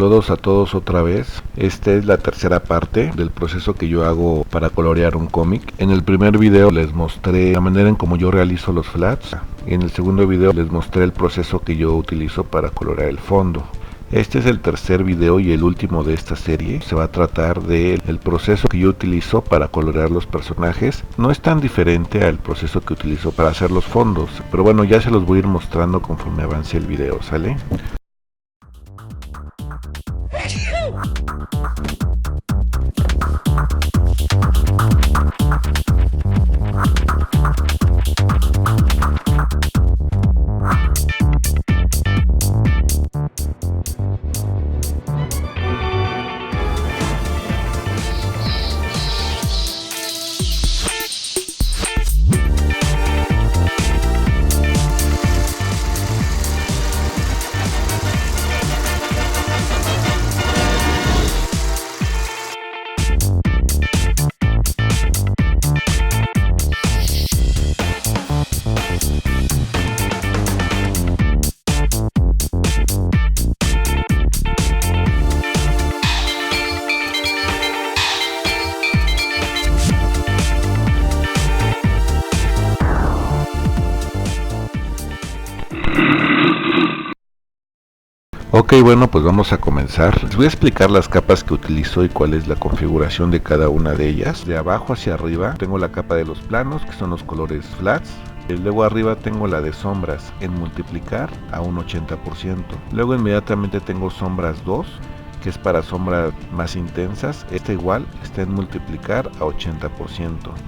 Saludos a todos otra vez. Esta es la tercera parte del proceso que yo hago para colorear un cómic. En el primer video les mostré la manera en cómo yo realizo los flats. Y en el segundo video les mostré el proceso que yo utilizo para colorear el fondo. Este es el tercer video y el último de esta serie. Se va a tratar del proceso que yo utilizo para colorear los personajes. No es tan diferente al proceso que utilizo para hacer los fondos, pero bueno, ya se los voy a ir mostrando conforme avance el video, ¿sale? Ok, bueno, pues vamos a comenzar. Les voy a explicar las capas que utilizo y cuál es la configuración de cada una de ellas. De abajo hacia arriba tengo la capa de los planos, que son los colores flats. Luego arriba tengo la de sombras en multiplicar a un 80%. Luego inmediatamente tengo sombras 2, que es para sombras más intensas. Esta igual está en multiplicar a 80%.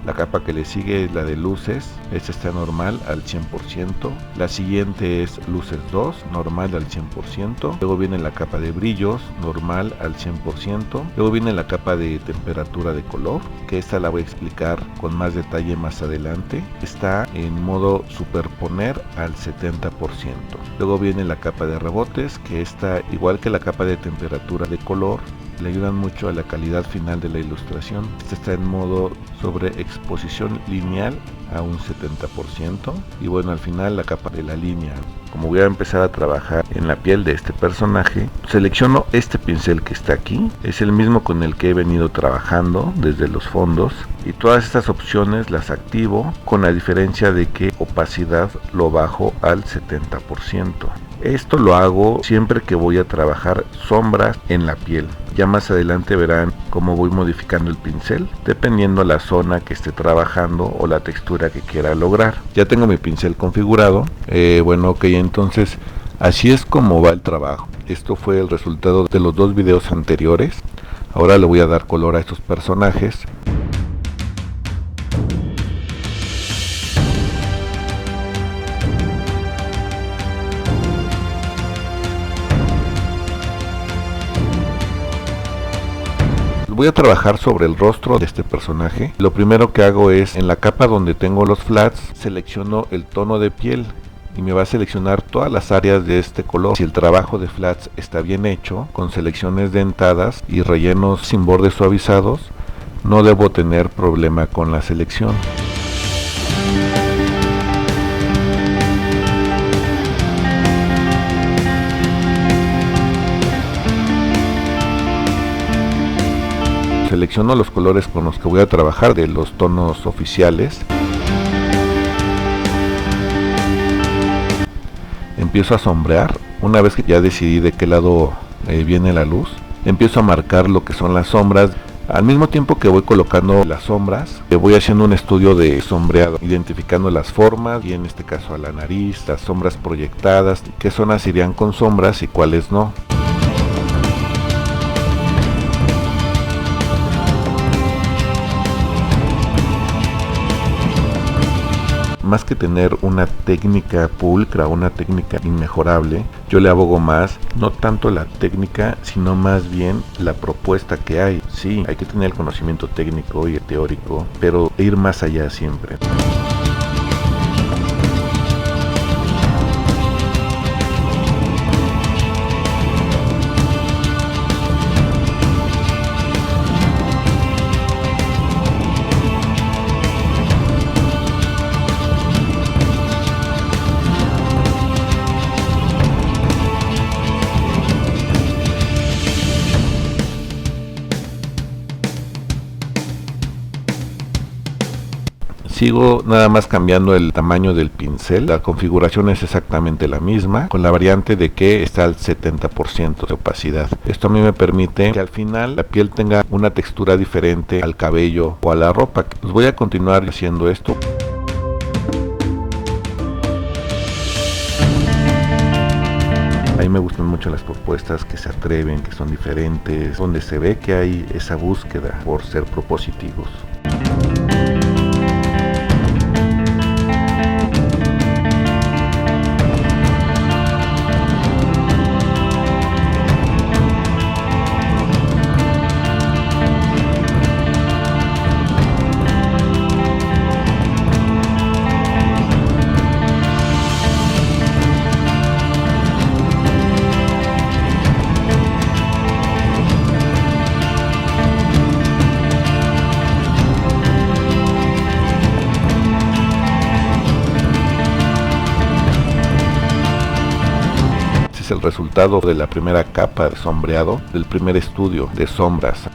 La capa que le sigue es la de luces. Esta está normal al 100%. La siguiente es luces 2, normal al 100%. Luego viene la capa de brillos, normal al 100%. Luego viene la capa de temperatura de color, que esta la voy a explicar con más detalle más adelante. Está en modo superponer al 70%. Luego viene la capa de rebotes, que está igual que la capa de temperatura de color, le ayudan mucho a la calidad final de la ilustración. Esta está en modo sobre exposición lineal a un 70%. Y bueno, al final la capa de la línea. Como voy a empezar a trabajar en la piel de este personaje, selecciono este pincel que está aquí. Es el mismo con el que he venido trabajando desde los fondos, y todas estas opciones las activo, con la diferencia de que opacidad lo bajo al 70%. Esto lo hago siempre que voy a trabajar sombras en la piel. Ya más adelante verán cómo voy modificando el pincel dependiendo la zona que esté trabajando o la textura que quiera lograr. Ya tengo mi pincel configurado. Bueno, ok, entonces así es como va el trabajo. Esto fue el resultado de los dos videos anteriores. Ahora le voy a dar color a estos personajes. Voy a trabajar sobre el rostro de este personaje. Lo primero que hago es, en la capa donde tengo los flats, selecciono el tono de piel y me va a seleccionar todas las áreas de este color. Si el trabajo de flats está bien hecho, con selecciones dentadas y rellenos sin bordes suavizados, no debo tener problema con la selección. Selecciono los colores con los que voy a trabajar de los tonos oficiales. Empiezo a sombrear. Una vez que ya decidí de qué lado viene la luz, empiezo a marcar lo que son las sombras. Al mismo tiempo que voy colocando las sombras, voy haciendo un estudio de sombreado, identificando las formas, y en este caso a la nariz, las sombras proyectadas, qué zonas irían con sombras y cuáles no. Más que tener una técnica pulcra, una técnica inmejorable, yo le abogo más, no tanto la técnica, sino más bien la propuesta que hay. Sí, hay que tener el conocimiento técnico y teórico, pero ir más allá siempre. Sigo nada más cambiando el tamaño del pincel. La configuración es exactamente la misma, con la variante de que está al 70% de opacidad. Esto a mí me permite que al final la piel tenga una textura diferente al cabello o a la ropa. Pues voy a continuar haciendo esto. A mí me gustan mucho las propuestas que se atreven, que son diferentes, donde se ve que hay esa búsqueda por ser propositivos. El resultado de la primera capa de sombreado del primer estudio de sombras.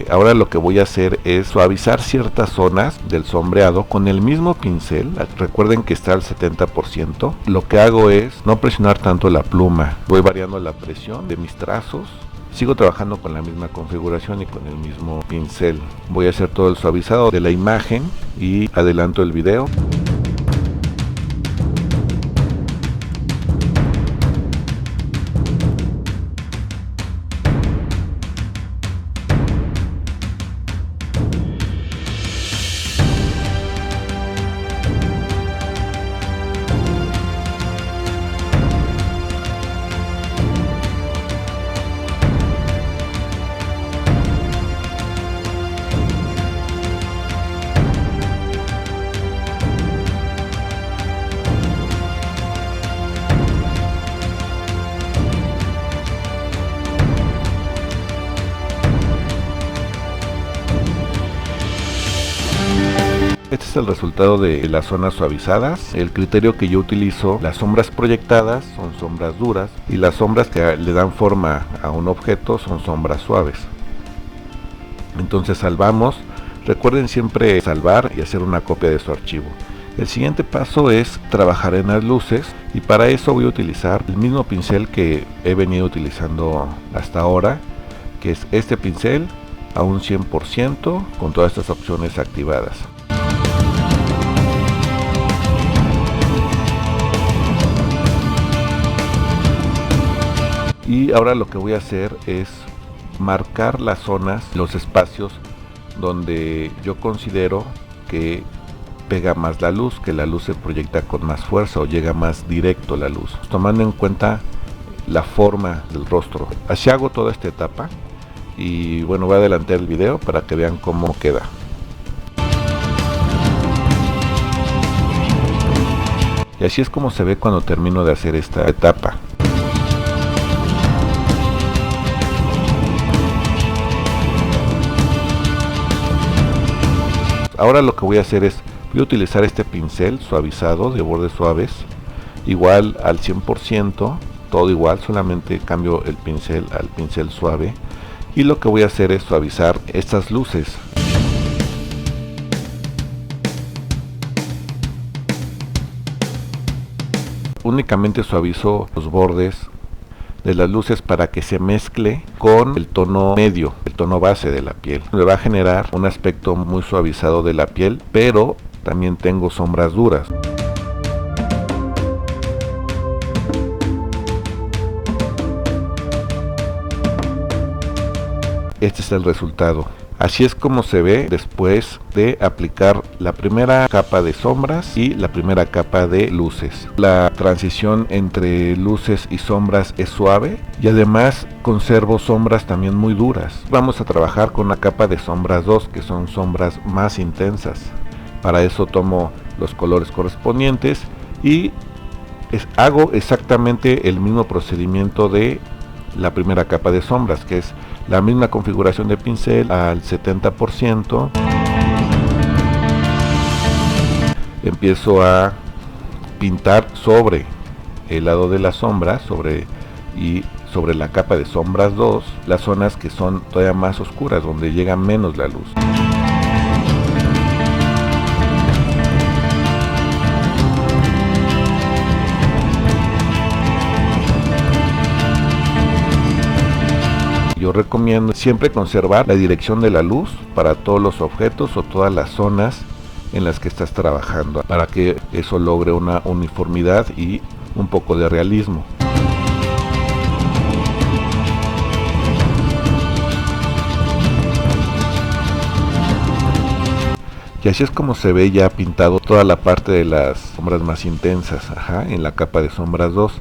Ahora lo que voy a hacer es suavizar ciertas zonas del sombreado con el mismo pincel. Recuerden que está al 70%. Lo que hago es no presionar tanto la pluma. Voy variando la presión de mis trazos. Sigo trabajando con la misma configuración y con el mismo pincel. Voy a hacer todo el suavizado de la imagen y adelanto el video. Este es el resultado de las zonas suavizadas. El criterio que yo utilizo, las sombras proyectadas son sombras duras y las sombras que le dan forma a un objeto son sombras suaves. Entonces salvamos. Recuerden siempre salvar y hacer una copia de su archivo. El siguiente paso es trabajar en las luces y para eso voy a utilizar el mismo pincel que he venido utilizando hasta ahora, que es este pincel a un 100% con todas estas opciones activadas. Y ahora lo que voy a hacer es marcar las zonas, los espacios donde yo considero que pega más la luz, que la luz se proyecta con más fuerza o llega más directo la luz, tomando en cuenta la forma del rostro. Así hago toda esta etapa y bueno, voy a adelantar el video para que vean cómo queda. Y así es como se ve cuando termino de hacer esta etapa. Ahora lo que voy a hacer es, voy a utilizar este pincel suavizado de bordes suaves, igual al 100%, todo igual, solamente cambio el pincel al pincel suave. Y lo que voy a hacer es suavizar estas luces. Únicamente suavizo los bordes de las luces para que se mezcle con el tono medio, el tono base de la piel. Me va a generar un aspecto muy suavizado de la piel, pero también tengo sombras duras. Este es el resultado. Así es como se ve después de aplicar la primera capa de sombras y la primera capa de luces. La transición entre luces y sombras es suave y además conservo sombras también muy duras. Vamos a trabajar con una capa de sombras 2, que son sombras más intensas. Para eso tomo los colores correspondientes y hago exactamente el mismo procedimiento de la primera capa de sombras, que es la misma configuración de pincel al 70%. empiezo a pintar sobre el lado de la sombra, sobre la capa de sombras 2, las zonas que son todavía más oscuras, donde llega menos la luz. Yo recomiendo siempre conservar la dirección de la luz para todos los objetos o todas las zonas en las que estás trabajando, para que eso logre una uniformidad y un poco de realismo. Y así es como se ve ya pintado toda la parte de las sombras más intensas, en la capa de sombras 2.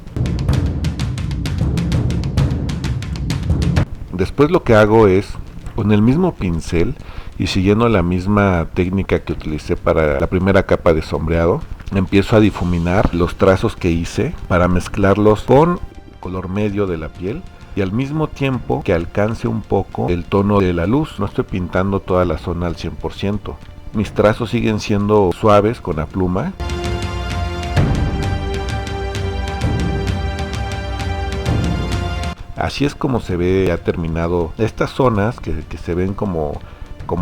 Después lo que hago es, con el mismo pincel y siguiendo la misma técnica que utilicé para la primera capa de sombreado, empiezo a difuminar los trazos que hice para mezclarlos con el color medio de la piel y al mismo tiempo que alcance un poco el tono de la luz. No estoy pintando toda la zona al 100%. Mis trazos siguen siendo suaves con la pluma. Así es como se ve ya terminado. Estas zonas que se ven como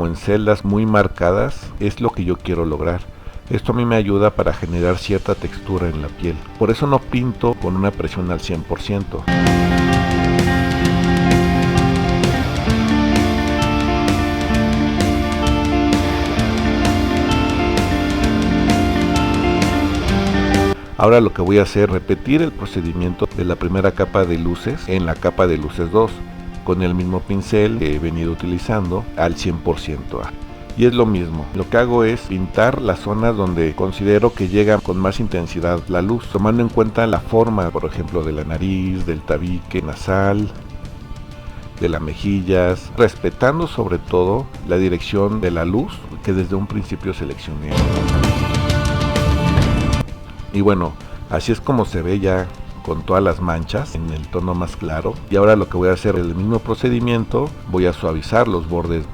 en celdas muy marcadas es lo que yo quiero lograr. Esto a mí me ayuda para generar cierta textura en la piel. Por eso no pinto con una presión al 100%. Ahora lo que voy a hacer es repetir el procedimiento de la primera capa de luces en la capa de luces 2 con el mismo pincel que he venido utilizando al 100%. Y es lo mismo, lo que hago es pintar las zonas donde considero que llega con más intensidad la luz, tomando en cuenta la forma, por ejemplo, de la nariz, del tabique nasal, de las mejillas, respetando sobre todo la dirección de la luz que desde un principio seleccioné. Y bueno, así es como se ve ya con todas las manchas en el tono más claro. Y ahora lo que voy a hacer es el mismo procedimiento, voy a suavizar los bordes.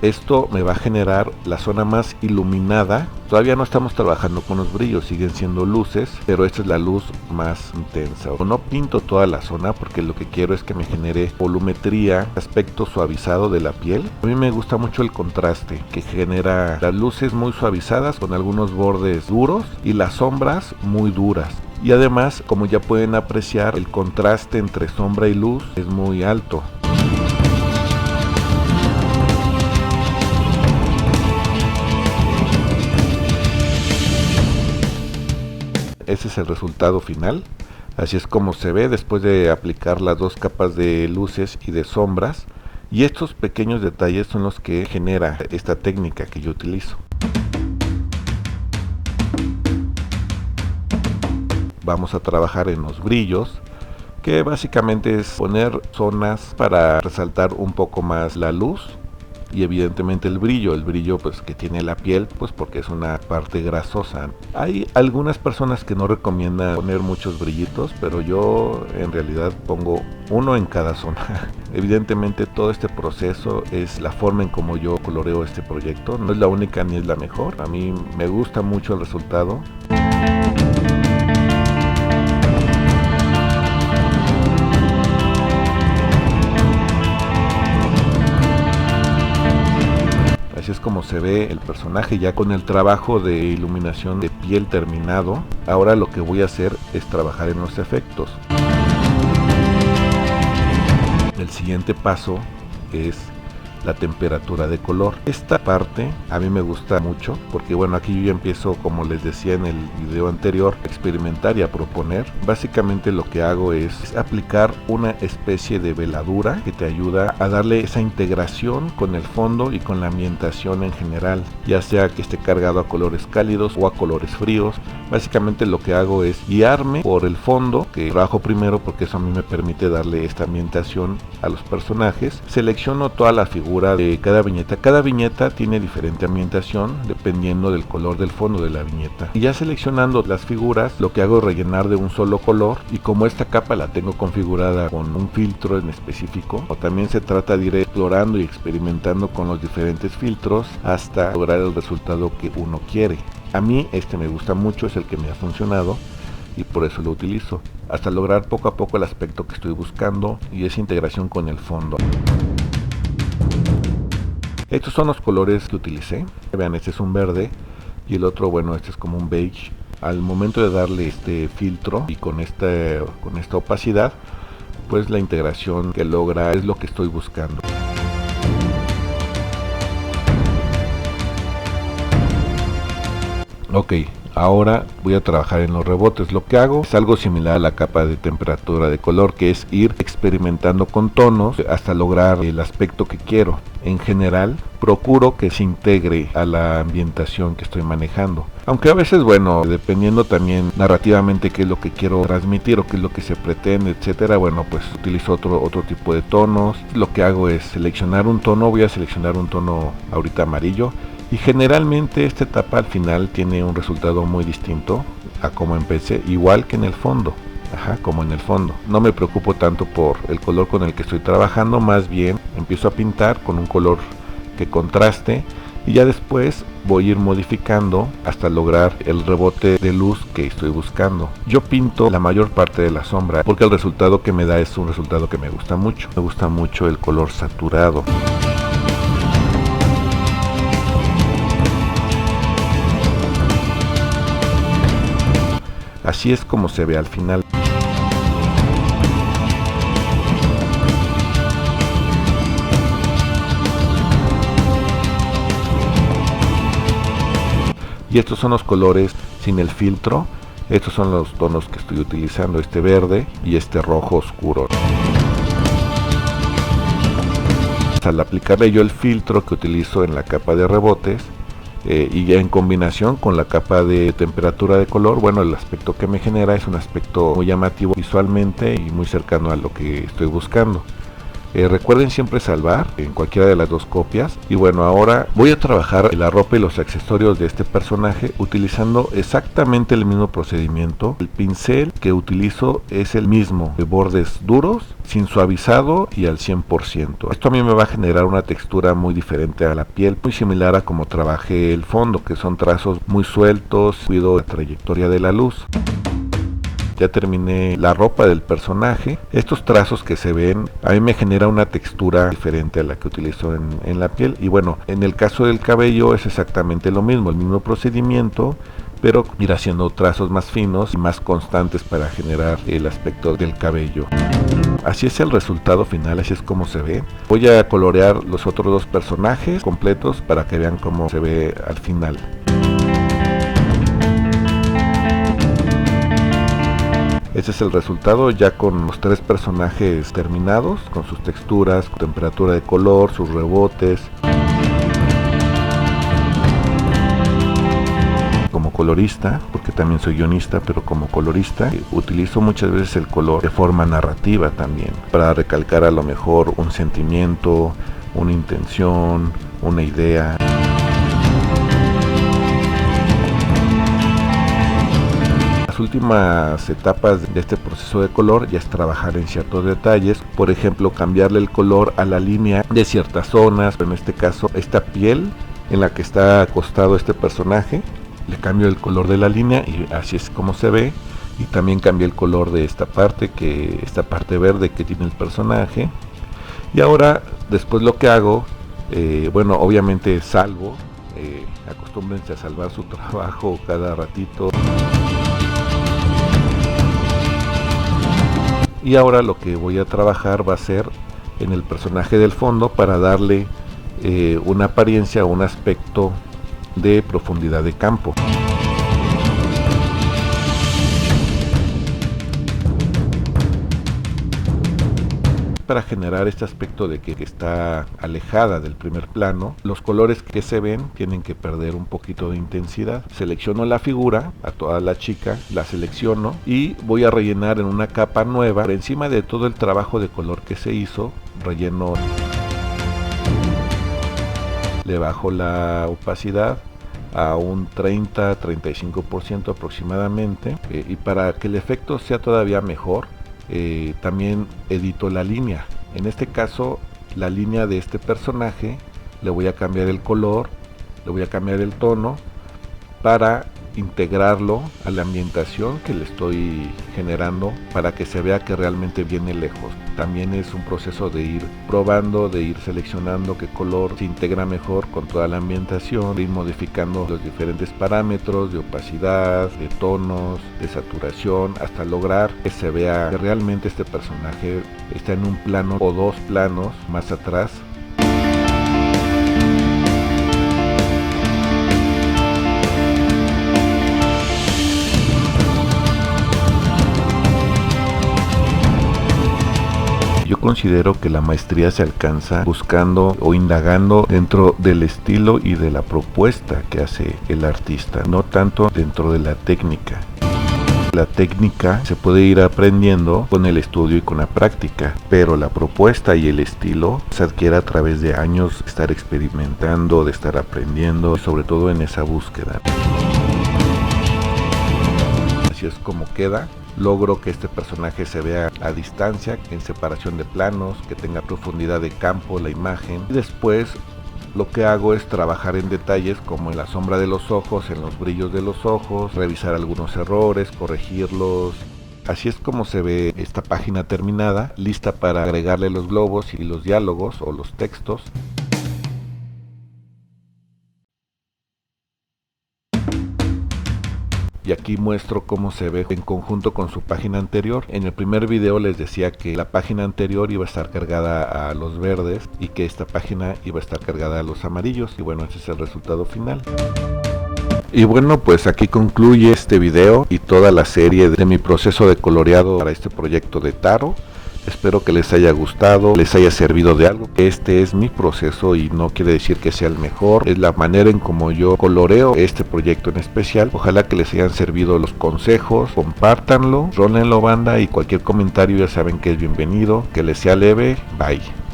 Esto me va a generar la zona más iluminada. Todavía no estamos trabajando con los brillos, siguen siendo luces, pero esta es la luz más intensa. No pinto toda la zona porque lo que quiero es que me genere volumetría, aspecto suavizado de la piel. A mí me gusta mucho el contraste que genera las luces muy suavizadas con algunos bordes duros y las sombras muy duras. Y además, como ya pueden apreciar, el contraste entre sombra y luz es muy alto. Ese es el resultado final. Así es como se ve después de aplicar las dos capas de luces y de sombras. Y estos pequeños detalles son los que genera esta técnica que yo utilizo. Vamos a trabajar en los brillos, que básicamente es poner zonas para resaltar un poco más la luz. Y evidentemente el brillo pues que tiene la piel, pues porque es una parte grasosa. Hay algunas personas que no recomiendan poner muchos brillitos, pero yo en realidad pongo uno en cada zona. Evidentemente todo este proceso es la forma en como yo coloreo este proyecto, no es la única ni es la mejor. A mí me gusta mucho el resultado. Así es como se ve el personaje ya con el trabajo de iluminación de piel terminado. Ahora lo que voy a hacer es trabajar en los efectos. El siguiente paso es la temperatura de color. Esta parte a mí me gusta mucho porque bueno, aquí yo ya empiezo, como les decía en el video anterior, a experimentar y a proponer. Básicamente lo que hago es aplicar una especie de veladura que te ayuda a darle esa integración con el fondo y con la ambientación en general, ya sea que esté cargado a colores cálidos o a colores fríos. Básicamente lo que hago es guiarme por el fondo, que trabajo primero porque eso a mí me permite darle esta ambientación a los personajes. Selecciono toda la figura de cada viñeta. Cada viñeta tiene diferente ambientación dependiendo del color del fondo de la viñeta. Y ya seleccionando las figuras, lo que hago es rellenar de un solo color, y como esta capa la tengo configurada con un filtro en específico, o también se trata de ir explorando y experimentando con los diferentes filtros hasta lograr el resultado que uno quiere. A mí este me gusta mucho, es el que me ha funcionado y por eso lo utilizo, hasta lograr poco a poco el aspecto que estoy buscando y esa integración con el fondo. Estos son los colores que utilicé. Vean, este es un verde y el otro, bueno, este es como un beige. Al momento de darle este filtro y con esta opacidad, pues la integración que logra es lo que estoy buscando. Ok, ahora voy a trabajar en los rebotes. Lo que hago es algo similar a la capa de temperatura de color, que es ir experimentando con tonos hasta lograr el aspecto que quiero. En general, procuro que se integre a la ambientación que estoy manejando. Aunque a veces, bueno, dependiendo también narrativamente qué es lo que quiero transmitir o qué es lo que se pretende, etcétera, bueno, pues utilizo otro tipo de tonos. Lo que hago es seleccionar un tono, voy a seleccionar un tono ahorita amarillo. Y generalmente esta etapa al final tiene un resultado muy distinto a como empecé, igual que en el fondo. Como en el fondo. No me preocupo tanto por el color con el que estoy trabajando, más bien empiezo a pintar con un color que contraste y ya después voy a ir modificando hasta lograr el rebote de luz que estoy buscando. Yo pinto la mayor parte de la sombra porque el resultado que me da es un resultado que me gusta mucho. Me gusta mucho el color saturado. Así es como se ve al final. Y estos son los colores sin el filtro. Estos son los tonos que estoy utilizando, este verde y este rojo oscuro. Al aplicarle yo el filtro que utilizo en la capa de rebotes, y ya en combinación con la capa de temperatura de color, bueno, el aspecto que me genera es un aspecto muy llamativo visualmente y muy cercano a lo que estoy buscando. Recuerden siempre salvar en cualquiera de las dos copias. Y bueno, ahora voy a trabajar la ropa y los accesorios de este personaje utilizando exactamente el mismo procedimiento. El pincel que utilizo es el mismo, de bordes duros, sin suavizado y al 100%. Esto a mí me va a generar una textura muy diferente a la piel, muy similar a como trabajé el fondo, que son trazos muy sueltos, cuido la trayectoria de la luz. Ya terminé la ropa del personaje. Estos trazos que se ven a mí me genera una textura diferente a la que utilizo en la piel. Y bueno, en el caso del cabello es exactamente lo mismo, el mismo procedimiento, pero ir haciendo trazos más finos y más constantes para generar el aspecto del cabello. Así es el resultado final, así es como se ve. Voy a colorear los otros dos personajes completos para que vean cómo se ve al final. Este es el resultado ya con los tres personajes terminados, con sus texturas, temperatura de color, sus rebotes. Como colorista, porque también soy guionista, pero como colorista utilizo muchas veces el color de forma narrativa también, para recalcar a lo mejor un sentimiento, una intención, una idea. Las últimas etapas de este proceso de color ya es trabajar en ciertos detalles, por ejemplo cambiarle el color a la línea de ciertas zonas, en este caso esta piel en la que está acostado este personaje, le cambio el color de la línea y así es como se ve, y también cambio el color de esta parte verde que tiene el personaje. Y ahora después lo que hago, bueno, obviamente salvo, acostúmbrense a salvar su trabajo cada ratito. Y ahora lo que voy a trabajar va a ser en el personaje del fondo para darle una apariencia, un aspecto de profundidad de campo. Para generar este aspecto de que está alejada del primer plano, los colores que se ven tienen que perder un poquito de intensidad. Selecciono la figura, a toda la chica, la selecciono y voy a rellenar en una capa nueva. Por encima de todo el trabajo de color que se hizo, relleno, le bajo la opacidad a un 30-35% aproximadamente, y para que el efecto sea todavía mejor, también edito la línea. En este caso, la línea de este personaje le voy a cambiar el color, le voy a cambiar el tono para integrarlo a la ambientación que le estoy generando para que se vea que realmente viene lejos. También es un proceso de ir probando, de ir seleccionando qué color se integra mejor con toda la ambientación, de ir modificando los diferentes parámetros de opacidad, de tonos, de saturación, hasta lograr que se vea que realmente este personaje está en un plano o dos planos más atrás. Yo considero que la maestría se alcanza buscando o indagando dentro del estilo y de la propuesta que hace el artista, no tanto dentro de la técnica. La técnica se puede ir aprendiendo con el estudio y con la práctica, pero la propuesta y el estilo se adquiere a través de años de estar experimentando, de estar aprendiendo, y sobre todo en esa búsqueda. Así es como queda. Logro que este personaje se vea a distancia, en separación de planos, que tenga profundidad de campo la imagen. Y después lo que hago es trabajar en detalles como en la sombra de los ojos, en los brillos de los ojos, revisar algunos errores, corregirlos. Así es como se ve esta página terminada, lista para agregarle los globos y los diálogos o los textos. Y aquí muestro cómo se ve en conjunto con su página anterior. En el primer video les decía que la página anterior iba a estar cargada a los verdes y que esta página iba a estar cargada a los amarillos. Y bueno, ese es el resultado final. Y bueno, pues aquí concluye este video y toda la serie de mi proceso de coloreado para este proyecto de Taro. Espero que les haya gustado, les haya servido de algo. Este es mi proceso y no quiere decir que sea el mejor. Es la manera en como yo coloreo este proyecto en especial. Ojalá que les hayan servido los consejos. Compártanlo, rólenlo banda, y cualquier comentario ya saben que es bienvenido. Que les sea leve. Bye.